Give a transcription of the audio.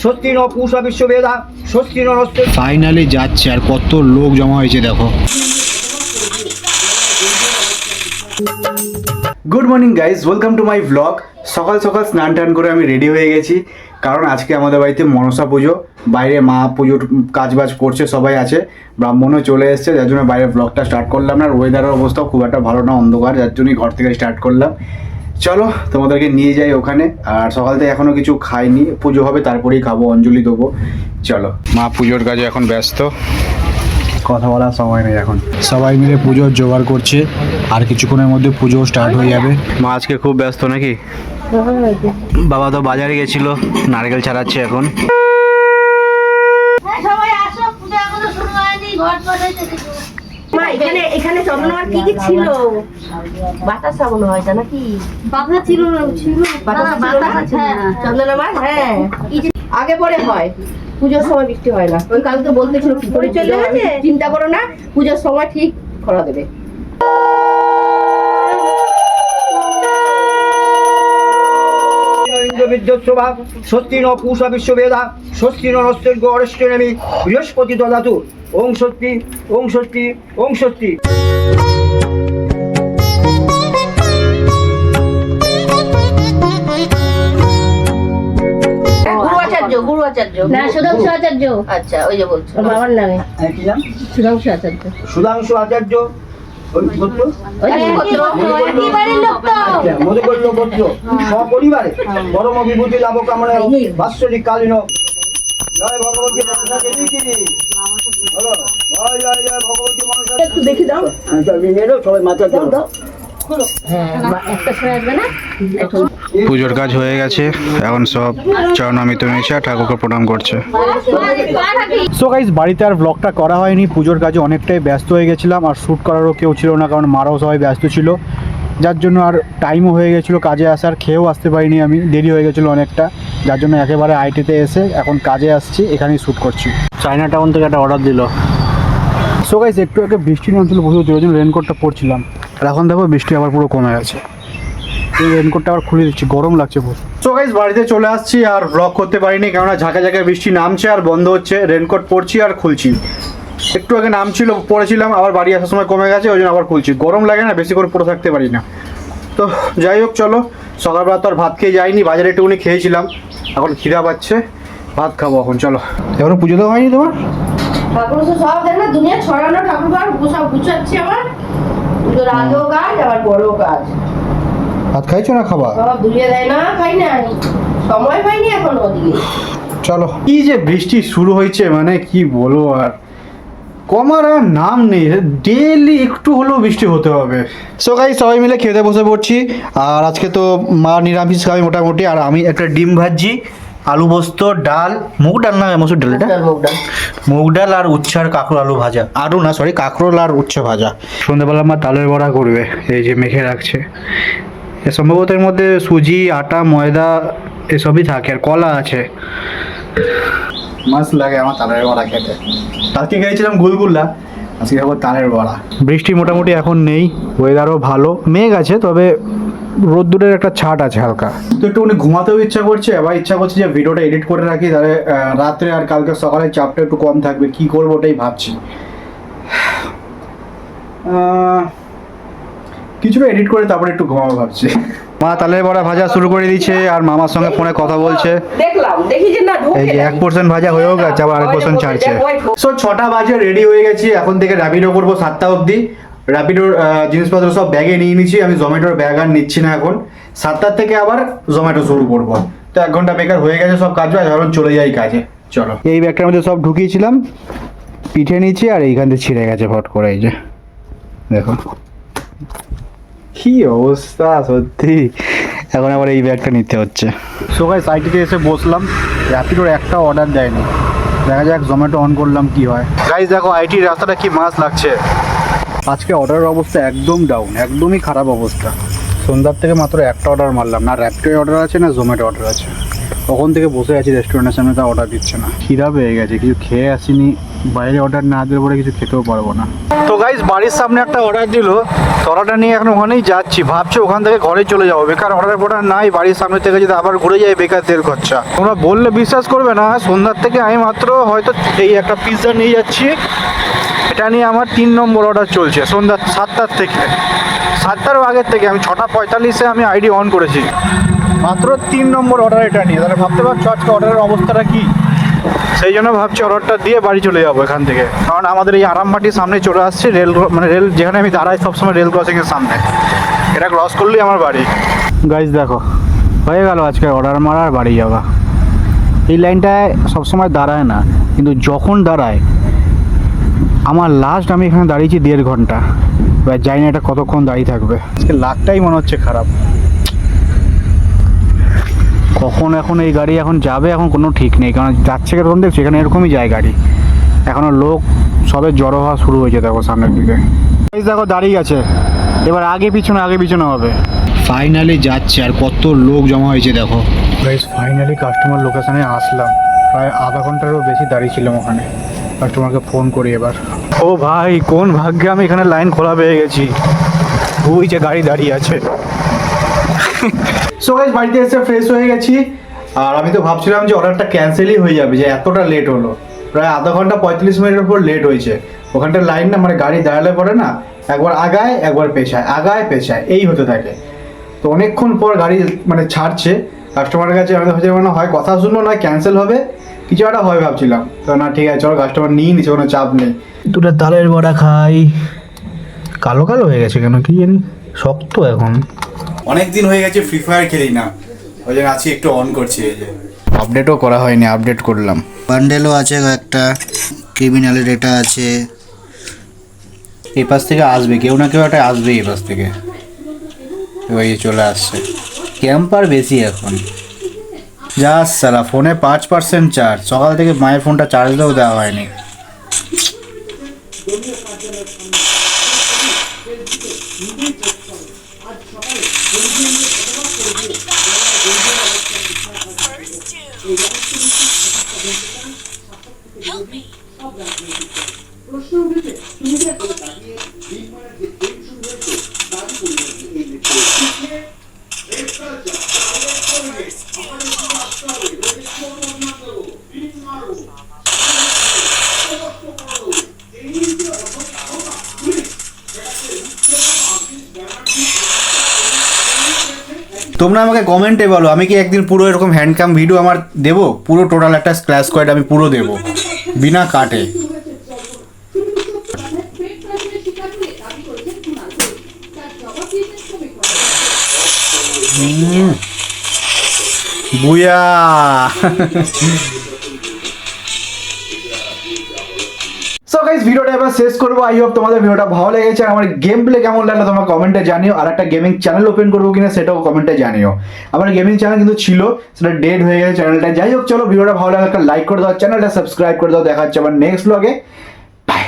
স্বস্তি ন পূষা বিশ্ববেদা স্বস্তি ন নস্তে। ফাইনালি যাচ্ছে, আর কত লোক জমা হয়েছে দেখো। Good morning guys, welcome to my blog. সকাল সকাল স্নান টান করে আমি রেডি হয়ে গেছি, কারণ আজকে আমাদের বাড়িতে মনসা পুজো। বাইরে মা পুজোর কাজবাজ করছে, সবাই আছে, ব্রাহ্মণও চলে এসছে, যার জন্য বাইরে ব্লগটা স্টার্ট করলাম না। আর ওয়েদারের অবস্থাও খুব একটা ভালো না, অন্ধকার, যার জন্যই ঘর থেকে স্টার্ট করলাম। চলো তোমাদেরকে নিয়ে যাই ওখানে। আর সকাল থেকে এখনও কিছু খাইনি, পুজো হবে তারপরেই খাবো, অঞ্জলি দেবো। চলো, মা পুজোর কাজে এখন ব্যস্ত, কথা বলার সময় নেই এখন। সবাই মিলে পুজোর জোগাড় করছে, আর কিছুক্ষণের মধ্যে পুজো স্টার্ট হয়ে যাবে। মা আজকে খুব ব্যস্ত নাকি? বাবা তো বাজারে গেছিল, নারকেল ছাড়াচ্ছে এখন। মা এখানে চন্দনমার কি কি ছিল? বাতাসা মনে হয় না নাকি? বাতাসা ছিল চন্দনমার, হ্যাঁ আগে পরে হয়, পুজোর সময় বৃষ্টি হয় না। ওই কালকে বলতেছিল কি করে চলে গেছে, চিন্তা করো না, পুজোর সময় ঠিক করা দেবে। স্বস্তি ন পূষা বিশ্ববেদা স্বস্তি ন নস্তে গরেষ্টমি বৃহস্পতি দদাতু। ওং স্বস্তি ওং স্বস্তি ওং স্বস্তি। গুরু আচার্য না, সুধাংশু আচার্য। আচ্ছা, ওই যে বলছো বাবার নামে সুধাংশু আচার্য। সুধাংশু আচার্য মধুকৈল্য গোত্র সপরিবারে পরম বিভূতি লাভ কামনা বাৎসরিক কালীন। জয় ভগবতী মনসা দেবী কি বলো, জয় জয় জয় ভগবতী মনসা। একটু দেখি দাও, সবাই মাথা দাও। পুজোর কাজ হয়ে গেছে, এখন সব চরণামিত নিয়েছে, ঠাকুরকে প্রণাম করছে। সো গাইস, বাড়িতে আর ব্লগটা করা হয়নি, পুজোর কাজে অনেকটাই ব্যস্ত হয়ে গেছিলাম, আর শ্যুট করারও কেউ ছিল না, কারণ মারাও সবাই ব্যস্ত ছিল, যার জন্য আর টাইমও হয়ে গেছিলো কাজে আসার। খেয়েও আসতে পারিনি আমি, দেরি হয়ে গেছিলো অনেকটা, যার জন্য একেবারে আইটিতে এসে এখন কাজে আসছি, এখানেই শ্যুট করছি। চায়না টাউন থেকে একটা অর্ডার দিল। সো গাইস, একটু আগে বৃষ্টি নামছিল বুঝতে হচ্ছে, ওই জন্য রেনকোটটা পরছিলাম, আর এখন দেখো বৃষ্টি আবার পুরো কমে গেছে। এই রেনকোটটা আবার খুলে দিচ্ছি, গরম লাগছে পুরো। সো গাইস, বাড়িতে চলে আসছি, আর ব্লগ করতে পারিনি, কেননা ঝাঁকা ঝাঁকা বৃষ্টি নামছে আর বন্ধ হচ্ছে। রেনকোট পরছি আর খুলছি, একটু আগে নামছিল পরেছিলাম, আবার বাড়ি আসার সময় কমে গেছে, ওই জন্য আবার খুলছি। গরম লাগে না, বেশি করে পরে থাকতে পারি না। তো যাই হোক, চলো, সকালবেলা তো আর ভাত খেয়ে যাইনি, বাজারে একটুখানি খেয়েছিলাম, এখন খিদা পাচ্ছে, ভাত খাবো এখন। চলো, এখনো পুজো তো হয়নি তোমার? ঠাকুর তো সব দেখ না, দুনিয়া ছড়ানো ঠাকুর সব গুছাচ্ছি আমার। পুজোর আগেও কাজ, আবার পরেও কাজ। ভাত খাইছো না খাবা? সব ধুয়ে দেয় না, খাই না, সময় পাইনি এখন ওদিকে। চলো, কি যে বৃষ্টি শুরু হয়েছে, মানে কি বলবো, আর কমার আর নাম নেই, ডেইলি একটু হলেও বৃষ্টি হতে হবে। সো গাইস, সবাই মিলে খেতে বসে পড়ছি, আর আজকে তো মা নিরামিষ খাবে মোটামুটি, আর আমি একটা ডিম ভাজি, আলু পোস্ত, ডাল, মুগ ডাল না মসুর ডাল, এটা মুগ ডাল, আর উচ্ছে আর কাঁকরোল আলু ভাজা, আলু না সরি কাঁকরোল আর উচ্ছে ভাজা। সন্ধ্যেবেলা মা তালের বড়া করবে, এই যে মেখে রাখছে, সম্ভবত এর মধ্যে সুজি, আটা, ময়দা এসবই থাকে, আর কলা আছে। মাছ লাগে আমার তালের বড়া খেতে। কালকে খেয়েছিলাম গুলগুলা, আজকে খাবো তালের বড়া। বৃষ্টি মোটামুটি এখন নেই, ওয়েদারও ভালো, মেঘ আছে, তবে রোদ্দুরের একটা ছাট আছে হালকা। তো একটুখানি ঘুমাতেও ইচ্ছা করছে, আবার ইচ্ছা করছে যে ভিডিওটা এডিট করে রাখি, তাহলে রাত্রে আর কালকে সকালে চাপটা একটু কম থাকবে। কি করবো ওটাই ভাবছি, কিছুটা এডিট করে তারপরে একটু ঘুমাবো ভাবছি। মা তালের বড়া ভাজা শুরু করে দিচ্ছে, আর মামার সঙ্গে ফোনে কথা বলছে। দেখলাম, দেখি যে না ঢুকে এই যে 1% ভাজা হয়েও গেছে, আবার আরেক পোর্শন ছাড়ছে। সো 6টা বাজে রেডি হয়ে গেছি, এখন থেকে র্যাপিডো করবো 7টা অবধি। র্যাপিডোর জিনিসপত্র সব ব্যাগে নিয়ে নিচ্ছি, আমি জোম্যাটোর ব্যাগ আর নিচ্ছি না এখন। 7টার থেকে আবার জোম্যাটো শুরু করবো। তো 1 ঘন্টা বেকার হয়ে গেছে সব কাজ, এখন চলে যাই কাজে। চলো, এই ব্যাগটার মধ্যে সব ঢুকিয়েছিলাম, পিঠে নিচ্ছি, আর এইখান থেকে ছিঁড়ে গেছে ফট করে, এই যে দেখো কি অবস্থা সত্যি। এখন আবার এই ব্যাগটা নিতে হচ্ছে। সো গাইস, সাইটে এসে বসলাম, র্যাপিডোর একটা অর্ডার দেয়নি, দেখা যাক জোম্যাটো অন করলাম কি হয়। গাইস দেখো, আইটির রাস্তাটা কি মাছ লাগছে। আজকে অর্ডারের অবস্থা একদম ডাউন, একদমই খারাপ অবস্থা। সন্ধ্যার থেকে মাত্র একটা অর্ডার মারলাম, না র্যাপিডোর অর্ডার আছে না জোম্যাটো অর্ডার আছে। তখন থেকে বসে আছি রেস্টুরেন্টের সামনে, তা অর্ডার দিচ্ছে না। খিদা পেয়ে গেছে, কিছু খেয়ে আসিনি, বাইরে অর্ডার না দিলে পরে কিছু খেতেও পারবো না। তো গাইস বাড়ির সামনে একটা অর্ডার দিল, তো অর্ডারটা নিয়ে এখন ওখানেই যাচ্ছি। ভাবছি ওখান থেকে ঘরে চলে যাবো, বেকার অর্ডার নাই বাড়ির সামনে থেকে যদি আবার ঘুরে যাই বেকার তেল খরচা। তোমরা বললে বিশ্বাস করবে না, সন্ধ্যার থেকে আমি মাত্র হয়তো এই একটা পিৎজা নিয়ে যাচ্ছি। এটা নিয়ে আমার 3 নম্বর অর্ডার চলছে সন্ধ্যা 7টার থেকে, 7টারও আগের থেকে। আমি 6:45-এ আমি আইডি অন করেছি, মাত্র 3 নম্বর অর্ডার এটা নিয়ে। তাহলে ভাবতে পারছো আজকে অর্ডারের অবস্থাটা কি। সেই জন্য ভাবছি অর্ডারটা দিয়ে বাড়ি চলে যাবো এখান থেকে, কারণ আমাদের এই আরামবাটির সামনে চলে আসছে রেল, মানে রেল যেখানে আমি দাঁড়াই সবসময় রেল ক্রসিংয়ের সামনে, এটা ক্রস করলেই আমার বাড়ি। গাইজ দেখো হয়ে গেল আজকে অর্ডার মারা আর বাড়ি যাওয়া। এই লাইনটায় সবসময় দাঁড়ায় না, কিন্তু যখন দাঁড়ায় আমার লাস্ট আমি এখানে দাঁড়িয়েছি 1.5 ঘন্টা। এবার জানি না এটা কতক্ষণ দাঁড়িয়ে থাকবে। আজকে লাকটাই মনে হচ্ছে খারাপ। কখন এখন এই গাড়ি এখন যাবে এখন কোনো ঠিক নেই, কারণ যাচ্ছে তখন দেখছি এখানে এরকমই যায় গাড়ি। এখনও লোক সবে জড়ো হওয়া শুরু হয়েছে দেখো সামনের দিকে। এই দেখো দাঁড়িয়ে গেছে, এবার আগে পিছনে হবে। ফাইনালি যাচ্ছে, আর কত লোক জমা হয়েছে দেখো। গাইস ফাইনালি কাস্টমার লোকেশনে আসলাম, প্রায় আধা ঘন্টারও বেশি দাঁড়িয়েছিলাম ওখানে। কাস্টমারকে ফোন করি এবার। ও ভাই কোন ভাগ্যে আমি এখানে লাইন খোলা পেয়ে গেছি, ওই যে গাড়ি দাঁড়িয়ে আছে। সো গাইস বাড়িতে এসে ফ্রেশ হয়ে গেছি, আর আমি তো ভাবছিলাম যে অর্ডারটা ক্যান্সেলই হয়ে যাবে, যে এতটা লেট হলো। প্রায় আধা ঘন্টা 45 মিনিটের উপর লেট হয়েছে। ওখানটা লাইন না, মানে গাড়ি দাঁড়ালে পরে না একবার আগায় একবার পেছায়, আগায় পেছায়, এই হতে থাকে। তো অনেকক্ষণ পর গাড়ি মানে ছাড়ছে কাস্টমারের কাছে। আমি তো ভাবছি মানে হয় কথা শুনবো না ক্যান্সেল হবে, কিছু একটা হয় ভাবছিলাম। তো না ঠিক আছে চলো, কাস্টমার নিয়ে নিচ্ছে, কোনো চাপ নেই। দুটো তালের বড়া খাই। কালো কালো হয়ে গেছে কেন কি জানি, শক্ত এখন। অনেক দিন হয়ে গেছে ফ্রি ফায়ার খেলি না, ওই জন্য আজকে একটু অন করছি। এই যে আপডেটও করা হয়নি, আপডেট করলাম। বান্ডেলও আছে একটা, ক্রিমিনালের এটা আছে। এই পাশ থেকে আসবে কেউ না কেউ একটা আসবে এই পাশ থেকে, ওই চলে আসছে। ক্যাম্পার বেশি এখন। যা সালা ফোনে 5% চার্জ, সকাল থেকে মায়ের ফোনটা চার্জ দিয়েও দেওয়া হয়নি। তোমরা আমাকে কমেন্টে বলো আমি কি একদিন পুরো এরকম হ্যান্ডকাম ভিডিও আমার দেবো, পুরো টোটাল একটা ক্লাস কোয়াড আমি পুরো দেবো বিনা কাটে। বুয়া সো গাইস ভিডিওটা এবার শেষ করবো। আই হোপ তোমাদের ভিডিওটা ভালো লেগেছে। আমার গেম প্লে কেমন লাগলো তোমরা কমেন্টে জানিও। আর একটা গেমিং চ্যানেল ওপেন করবো কিনা সেটাও কমেন্টে জানিও। আমার গেমিং চ্যানেল কিন্তু ছিল, সেটা ডেড হয়ে গেছে চ্যানেলটা। যাই হোক চলো ভিডিওটা ভালো লাগে একটা লাইক করে দাও, চ্যানেলটা সাবস্ক্রাইব করে দাও। দেখা হচ্ছে আবার নেক্সট ব্লগে। বাই।